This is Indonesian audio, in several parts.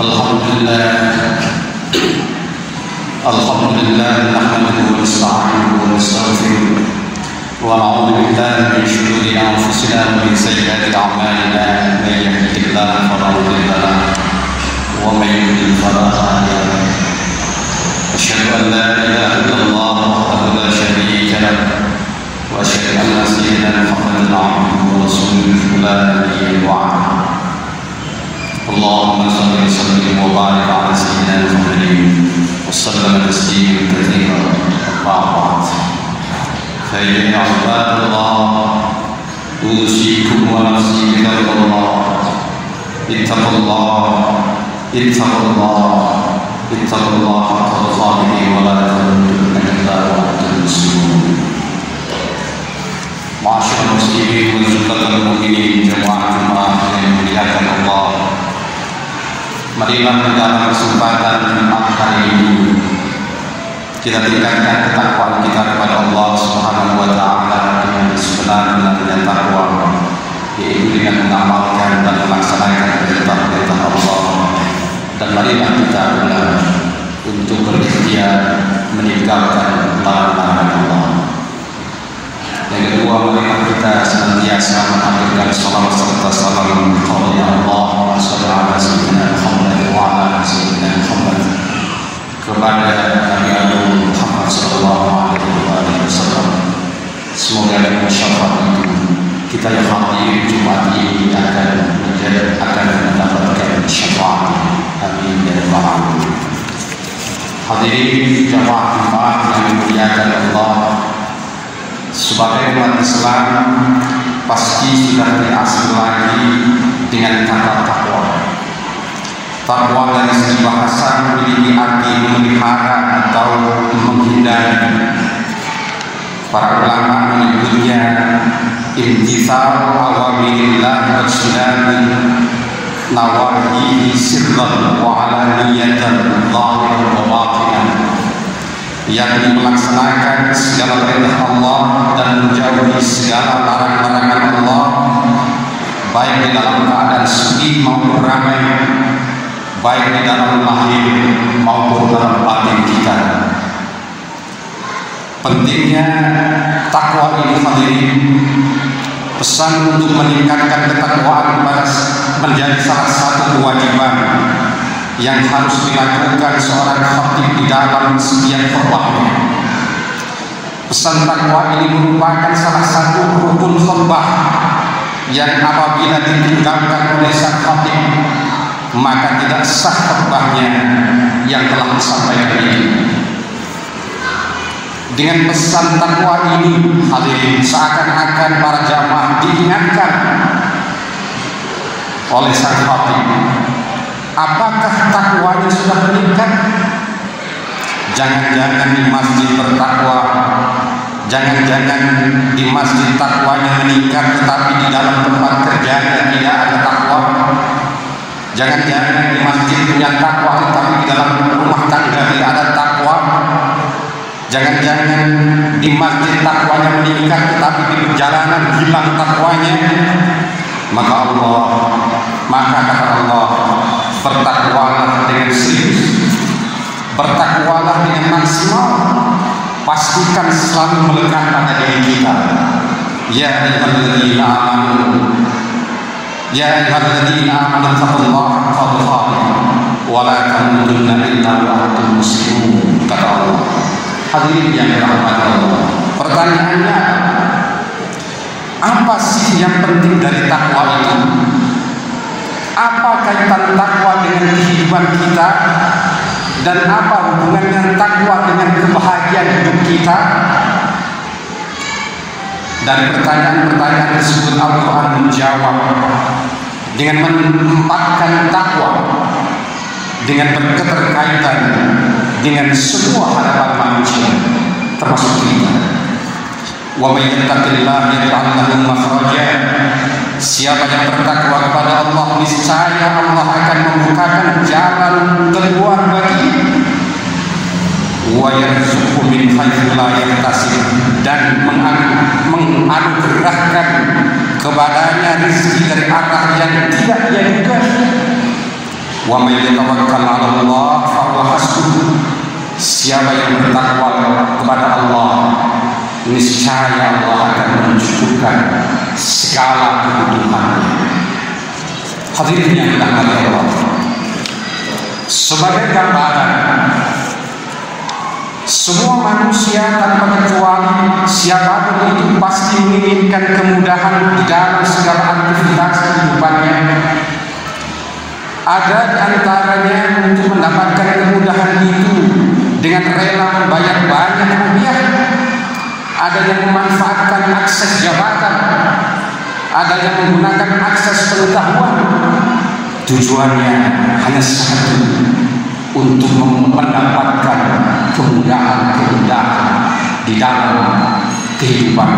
Alhamdulillah nahmaduhu wa nasta'inuhu wa nastaghfiruh wa na'udzu billahi min shururi anfusina wa min sayyiati a'malina man yahdihillahu fala mudilla lahu wa man yudlil fala hadiya lahu asyhadu an la ilaha illallah wahdahu la syarika lahu wa asyhadu anna sayyidina Muhammadan 'abduhu wa rasuluhu la nabiyya ba'dahu Allahumma salli wa sallim wa barik ala sayyidina Muhammadin wa sallam tasliman katsiran amma ba'd fa ya ibadallah usikum wa nafsi bi taqwallah ittaqullah haqqa tuqatih wa la tamutunna illa wa antum muslimun ma'asyiral muslimin wal mu'minin jamaah yang dimuliakan Allah. Marilah dalam kesempatan Jumat hari ini kita tingkatkan ketakwaan kita kepada Allah Subhanahu wa taala dengan sebenar-benarnya takwa, yaitu dengan mengamalkan dan melaksanakan perintah-perintah Allah. Dan marilah kita benar untuk berikhtiar meninggalkan larangan Allah. Yang kedua, marilah kita senantiasa mengaturkan salawat serta salam kepada Allah Subhanahu wa taala kepada Nabi Agung Muhammad sallallahu alaihi wasallam. Semoga dengan syafaat itu kita yang hadir Jumat ini akan mendapatkan syafaat. Amin ya rabbal alamin. Hadirin jamaah Jumat yang dimuliakan Allah, sebagai umat Islam pasti sudah terasing lagi dengan kata takwa. Takwa dari segi bahasa memiliki arti memelihara atau menghindari. Para ulama menyebutnya imtithal awamirillah wa ijtinabi nawahihi sirran wa alaniyatan zahiran wa batinan, yakni melaksanakan segala perintah Allah dan menjauhi segala larangan-larangan Allah, baik di dalam keadaan sedih maupun ramai, baik di dalam lahir maupun dalam batin kita. Pentingnya takwa ini hadirin, pesan untuk meningkatkan ketakwaan menjadi salah satu kewajiban yang harus dilakukan seorang khatib di dalam setiap khutbahnya. Pesan takwa ini merupakan salah satu rukun khutbah yang apabila ditinggalkan oleh sang khatib maka tidak sah khutbahnya yang telah disampaikan ini. Dengan pesan takwa ini hadirin, seakan-akan para jamaah diingatkan oleh sang khatib, apakah takwanya sudah meningkat? Jangan-jangan di masjid bertakwa, jangan-jangan di masjid takwanya meningkat tetapi di dalam tempat kerjanya tidak ada takwa. Jangan-jangan di masjid punya takwa tetapi di dalam rumah tangga tidak ada takwa. Jangan-jangan di masjid takwanya meningkat tetapi di perjalanan hilang takwanya. Maka kata Allah, bertakwalah dengan serius, bertakwalah dengan maksimal, pastikan selalu melekat pada diri kita. Ya ayyuhalladzina amanu taqullaha haqqa tuqatih wa la tamutunna illa wa antum muslimun, kata Allah. Hadirin yang dirahmati Allah, pertanyaannya, apa sih yang penting dari takwa itu? Apa kaitan takwa dengan kehidupan kita? Dan apa hubungannya takwa dengan kebahagiaan hidup kita? Dari pertanyaan-pertanyaan tersebut Al-Quran menjawab dengan menempatkan takwa dengan berketerkaitan dengan semua harapan manusia, termasuk kita. Wa may yattaqillaha yaj'al lahu makhraja. Siapa yang bertakwa kepada Allah, niscaya Allah akan membukakan jalan keluar bagi. Wa yarzuqhu min haitsu la yahtasib, dan menganugerahkan kepadanya rezeki dari arah yang tidak dia duga. Wa may yatawakkal 'ala Allah fa huwa hasbuh. Siapa yang bertakwa kepada Allah, niscaya Allah akan mencukupkan segala kebutuhannya. Hadirin yang dirahmati Allah, sebagai gambaran, semua manusia tanpa kecuali siapapun itu pasti menginginkan kemudahan di dalam segala aktivitas kehidupannya. Ada di antaranya untuk mendapatkan kemudahan itu dengan rela membayar banyak rupiah. Ada yang memanfaatkan akses jabatan, ada yang menggunakan akses pengetahuan. Tujuannya hanya satu, untuk mendapatkan kemudahan-kemudahan di dalam kehidupan.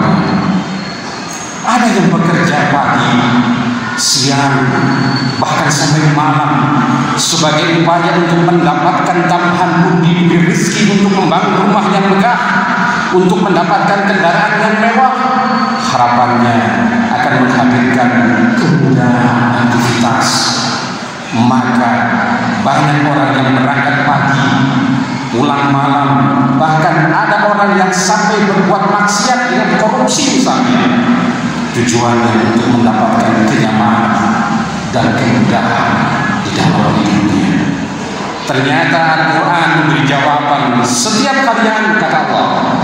Ada yang bekerja pagi, siang, bahkan sampai malam sebagai upaya untuk mendapatkan tambahan pundi-pundi rezeki untuk membangun rumah yang megah, untuk mendapatkan kendaraan yang mewah. Harapannya akan menghadirkan kemudahan aktivitas. Maka banyak orang yang berangkat pagi, pulang malam, bahkan ada orang yang sampai berbuat maksiat dengan korupsi misalnya. Tujuannya untuk mendapatkan kenyamanan dan kemudahan di dalam hidupnya. Ternyata Al-Quran memberi jawaban. Setiap kalian, kata Allah,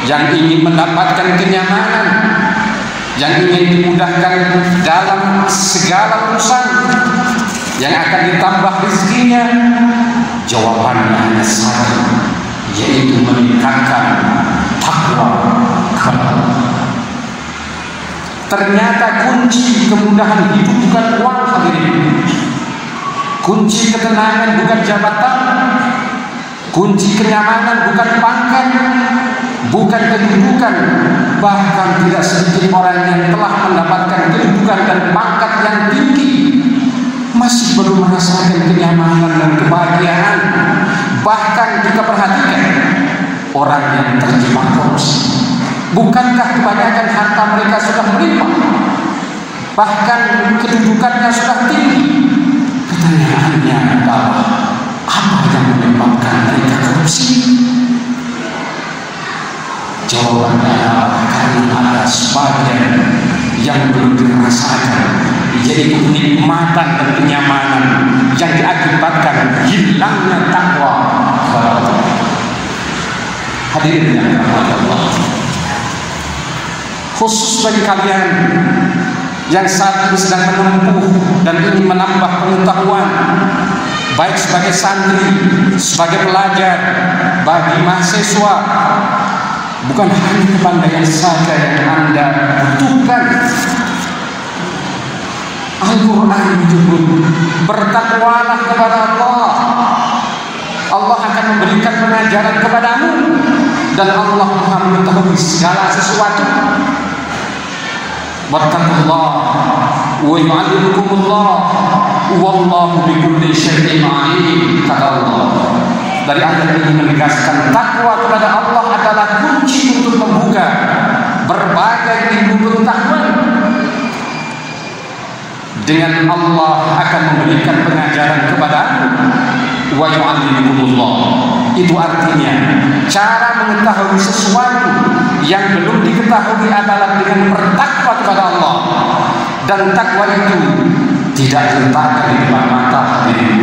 yang ingin mendapatkan kenyamanan, yang ingin dimudahkan dalam segala urusan, yang akan ditambah rezekinya, jawabannya hanya satu, yaitu meningkatkan takwa kepada Allah. Ternyata kunci kemudahan hidup bukan uang, hadirin. Kunci ketenangan bukan jabatan, kunci kenyamanan bukan pangkat, bukan kedudukan. Bahkan tidak sedikit orang yang telah mendapatkan kedudukan dan pangkat yang tinggi masih belum merasakan kenyamanan dan kebahagiaan. Bahkan kita perhatikan orang yang terjebak korupsi, bukankah kebanyakan harta mereka sudah melimpah, bahkan kedudukannya sudah tinggi? Pertanyaannya adalah, apa yang menyebabkan mereka korupsi? Jawabannya adalah karena ada sebagian yang belum dirasakan, yaitu kenikmatan dan kenyamanan yang diakibatkan hilangnya takwa kepada Allah. Hadirin yang dirahmati Allah, khusus bagi kalian yang saat ini sedang menempuh dan ingin menambah pengetahuan, baik sebagai santri, sebagai pelajar, bagi mahasiswa, bukan hanya kepandaian saja yang Anda butuhkan. Al-Quran menyebut, bertakwalah kepada Allah. Allah akan memberikan pengajaran kepadamu, dan Allah Maha mengetahui segala sesuatu. Wattaqullah wa yu'allimukumullah wallahu bikulli syai'in alim, kata Allah. Dari ayat ini menegaskan takwa kepada Allah adalah kunci untuk membuka berbagai ilmu pengetahuan. Dengan Allah akan memberikan pengajaran kepadamu. Wa yu'allimukumullah, itu artinya cara mengetahui sesuatu yang belum diketahui adalah dengan bertakwa kepada Allah. Dan takwa itu tidak diletakkan di depan mata hadirin,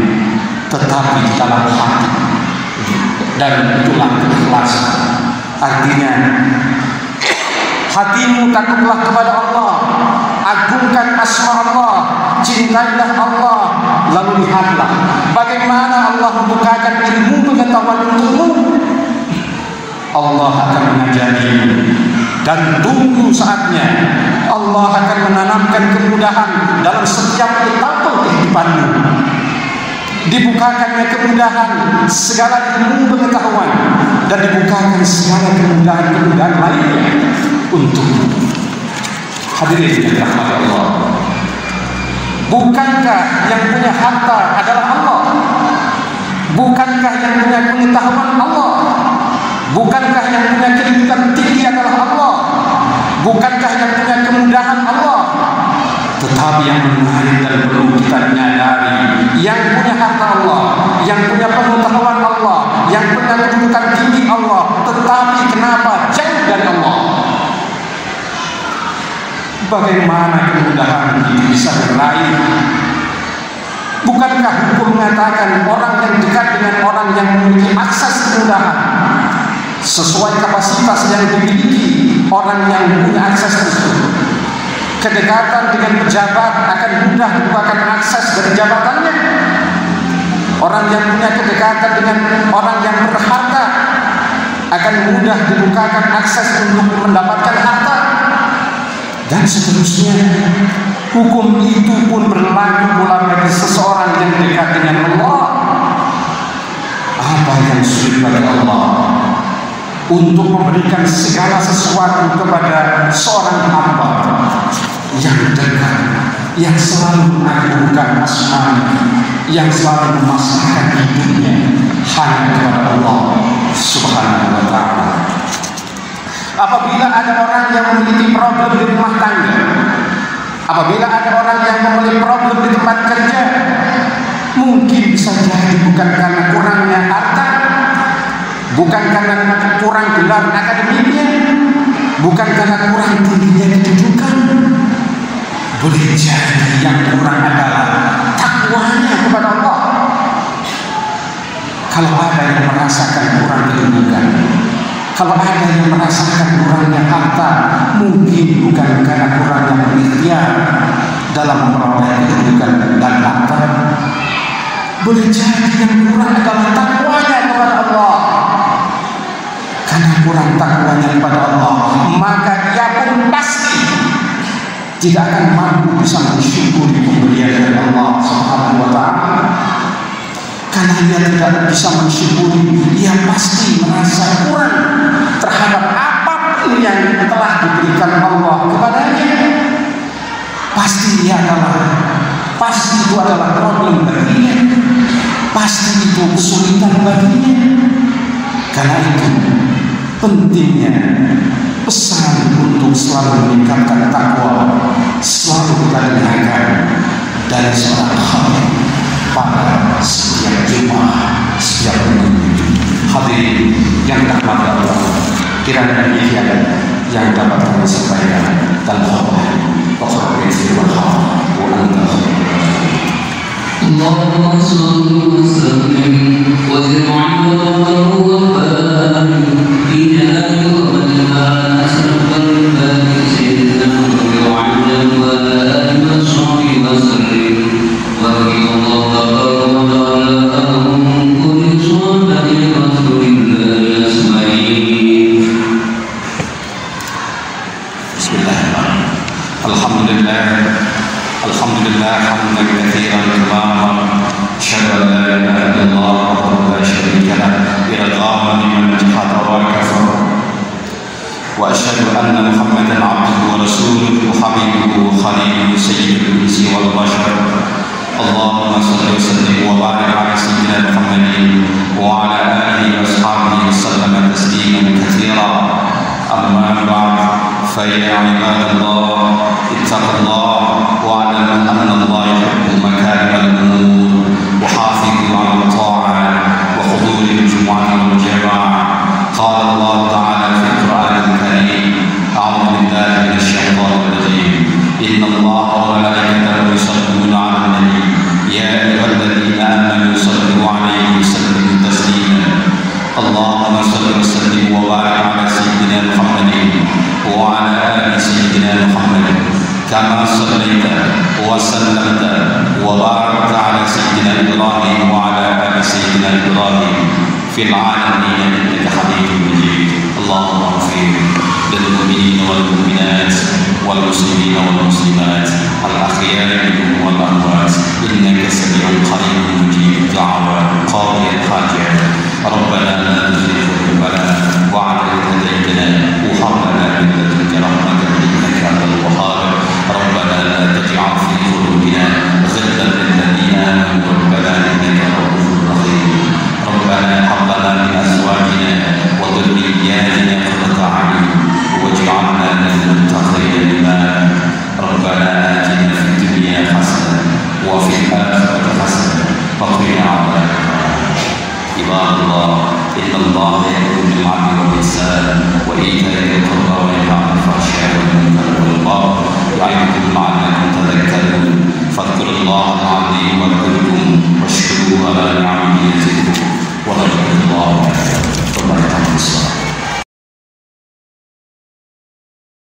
tetapi di dalam hati, dan itulah keikhlasan. Artinya hatimu takutlah kepada Allah, agungkan asma Allah, cintailah Allah, lalu lihatlah bagaimana Allah membukakan ilmu pengetahuan untukmu. Allah akan mengajarimu, dan tunggu saatnya Allah akan menanamkan kemudahan dalam setiap etapa kehidupanmu. Dibukakannya kemudahan segala ilmu pengetahuan, dan dibukakan segala kemudahan-kemudahan lainnya untukmu. Hadirin yang dirahmati Allah, bukankah yang punya harta adalah Allah? Bukankah yang punya pengetahuan Allah? Bukankah yang punya kedudukan tinggi adalah Allah? Bukankah yang punya kemudahan Allah? Tetapi yang menarik dan perlu kita nyadari, yang punya harta Bukankah hukum mengatakan orang yang dekat dengan orang yang memiliki akses kemudahan sesuai kapasitas yang dimiliki orang yang punya akses tersebut? Kedekatan dengan pejabat akan mudah dibukakan akses dari jabatannya. Orang yang punya kedekatan dengan orang yang berharta akan mudah dibukakan akses untuk mendapatkan harta, dan seterusnya. Hukum itu pun berlaku pula bagi seseorang yang dekat dengan Allah. Apa yang sulit bagi Allah untuk memberikan segala sesuatu kepada seorang hamba yang dekat, yang selalu mengagungkan asmanya, yang selalu memasrahkan hidupnya hanya kepada Allah Subhanahu wa ta'ala. Apabila ada orang yang memiliki problem di rumah tangga, apabila ada orang yang memiliki problem di tempat kerja, mungkin bisa jadi bukan karena kurangnya harta, bukan karena kurang gelar akademiknya, bukan karena kurang tingginya kedudukan. Boleh jadi yang kurang adalah takwanya kepada Allah. Kalau ada yang merasakan kurang kedudukan, kalau ada yang merasakan kurangnya harta, mungkin bukan karena kurangnya berikhtiar dalam memperoleh kedudukan dan harta. Boleh jadi yang kurang adalah takwanya kepada Allah. Karena kurang takwanya kepada Allah, maka dia pun pasti tidak akan mampu bisa mensyukuri pemberian dari Allah Subhanahu wa ta'ala. Karena dia tidak bisa mensyukuri, dia pasti merasa kurang terhadap apapun yang telah diberikan Allah kepadanya. Pasti itu adalah problem baginya, pasti itu kesulitan baginya. Karena itu pentingnya pesan untuk selalu meningkatkan takwa selalu kita dengarkan dari seorang khatib pada setiap Jumat, setiap minggu. Hadirin yang dirahmati Allah, kiranya demikian yang dapat kami sampaikan dan اللهم صل وسلم وزد عمره ووفاه في جلال ومجدها أسرق الباب سيدنا وعلى وآله وصحبه وسلم ورضي الله تعالى عن كل صحابة رسول الله أجمعين. بسم الله الرحمن الرحيم. الحمد لله حمدا كثيرا كما أشهد أن لا إله إلا الله وحده لا شريك له إرغاما لمن جحد وكفر، وأشهد أن محمدا عبده ورسوله وحبيبه وخليله سيد الإنس والبشر. اللهم صل وسلم وبارك على سيدنا محمد وعلى آله وأصحابه وسلم تسليما كثيرا. أما بعد، فيا عباد الله اتقوا الله واعلموا أن الله يحب مكارم الأمور، وحافظوا على الطاعة وحضور الجمعة والجماعة. قال الله تعالى في القرآن الكريم: أعوذ بالله من الشيطان الرجيم، إن الله وملائكته يصلون على النبي يا أيها الذين آمنوا صلوا عليه وسلموا تسليما. اللهم صل وسلم وبارك على سيدنا محمد وعلى آل سيدنا محمد كما صليت وسلمت وباركت على سيدنا إبراهيم وعلى آل سيدنا إبراهيم في العالمين إنك حميد مجيد. اللهم اغفر للمؤمنين والمؤمنات والمسلمين والمسلمات الأحياء منهم والأموات إنك سميع قريب مجيب الدعوات قاضي الحاجات. ربنا لا تزغ قلوبنا بعد إذ هديتنا وهب لنا من لدنك رحمة إنك أنت الوهاب. ربنا لا تجعل في قلوبنا غلا للذين آمنوا ربنا إنك رؤوف رحيم. ربنا هب لنا من أزواجنا وذرياتنا قرة أعين واجعلنا للمتقين إماما. ربنا آتنا في الدنيا حسنة وفي الآخرة حسنة وقنا عذاب النار. عباد الله، إن الله يأمر بالعدل والإحسان وإيتاء ذي القربى وينهى عن الفحشاء والمنكر والبغي يعظكم لعلكم